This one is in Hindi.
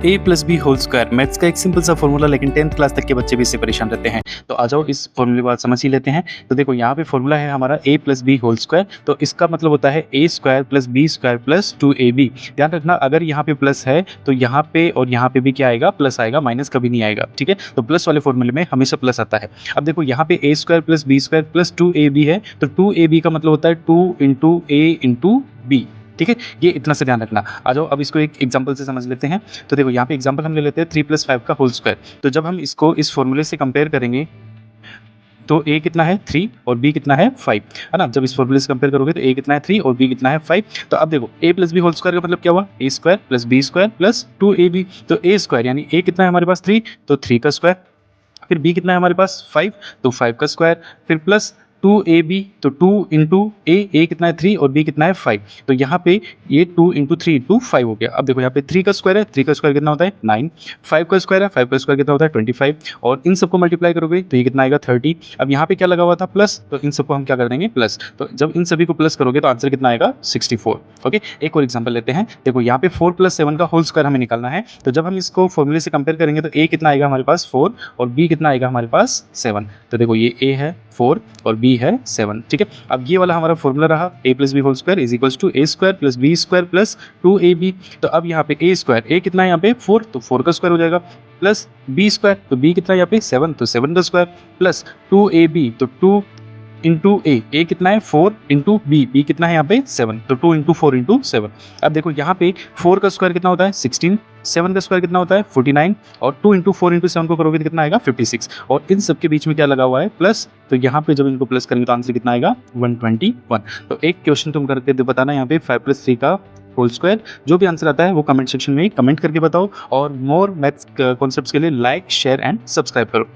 ए plus B whole square maths का एक सिंपल सा फॉर्मूला, लेकिन 10th क्लास तक के बच्चे भी इससे परेशान रहते हैं। तो आ जाओ इस फॉर्मूले बात समझ ही लेते हैं। तो देखो यहाँ पे फॉर्मूला है हमारा A plus B whole square, तो इसका मतलब होता है A square plus B square plus 2ab। ध्यान रखना, अगर यहाँ पे प्लस है तो यहाँ पे और यहाँ पे भी क्या आएगा, प्लस आएगा, माइनस कभी नहीं आएगा। ठीक है, तो प्लस वाले फॉर्मूले में हमेशा प्लस आता है। अब देखो यहाँ पे A square plus B square plus 2ab है, तो 2ab का मतलब होता है 2 इंटू ए इंटू बी। ठीक है, ये इतना से ध्यान रखना। आ जाओ अब इसको एक एग्जांपल से समझ लेते हैं। तो देखो यहाँ पे एग्जांपल हम ले लेते हैं 3 + 5 का होल स्क्वायर। तो जब हम इसको इस फॉर्मूले से कंपेयर करेंगे तो a कितना है 3 और b कितना है 5, है ना। जब इस फॉर्मूले से कंपेयर करोगे तो a कितना है 3 और b कितना है 5। तो अब देखो a + b होल स्क्वायर का मतलब क्या हुआ, a square plus b square plus 2ab। तो a स्क्वायर यानी a कितना है हमारे पास 3, तो 3 का स्क्वायर, फिर b कितना है हमारे पास 5, तो 5 का स्क्वायर, फिर प्लस 2ab, तो 2 इंटू a कितना है 3 और b कितना है 5। तो यहाँ पे ये 2 इंटू 3 इंटू 5 हो गया। अब देखो यहाँ पे 3 का स्क्वायर है, 3 का स्क्वायर कितना होता है 9, 5 का स्क्वायर है, 5 का स्क्वायर कितना होता है 25, और इन सबको मल्टीप्लाई करोगे तो ये कितना आएगा 30। अब यहाँ पे क्या लगा हुआ था प्लस, तो इन सबको हम क्या कर देंगे प्लस। तो जब इन सभी को प्लस करोगे तो आंसर कितना आएगा 64। ओके, एक और एग्जाम्पल लेते हैं। देखो यहाँ पे 4 + 7 का होल स्क्वायर हमें निकालना है। तो जब हम इसको फॉर्मूले से कंपेयर करेंगे तो a कितना आएगा हमारे पास 4 और b कितना आएगा हमारे पास 7। तो देखो ये a है 4 और b है 7। ठीक है, अब ये वाला हमारा फॉर्मूला रहा a + b whole square is equals to a square plus b square plus 2ab। तो अब यहाँ पे a स्क्वायर, a कितना है यहाँ पे 4, तो 4 का स्क्वायर हो जाएगा, प्लस b स्क्वायर, तो b कितना है यहाँ पे 7, तो 7 का स्क्वायर, प्लस 2ab, तो 2 इंटू ए कितना है 4 इंटू बी कितना है यहाँ पे 7, तो 2 इंटू 4 इंटू 7। अब देखो यहाँ पे 4 का स्क्वायर कितना होता है 16, 7 का स्क्वायर कितना होता है 49, और 2 इंटू 4 इंटू 7 को करोगे तो कितना आएगा 56, और इन सब के बीच में क्या लगा हुआ है प्लस। तो यहाँ पे जब इनको प्लस करेंगे तो आंसर कितना आएगा 121। तो एक क्वेश्चन तुम करके बताना यहाँ पे 5 + 3 का होल स्क्वायर। जो भी आंसर आता है वो कमेंट सेक्शन में कमेंट करके बताओ, और मोर मैथ्स कॉन्सेप्ट्स के लिए लाइक शेयर एंड सब्सक्राइब करो।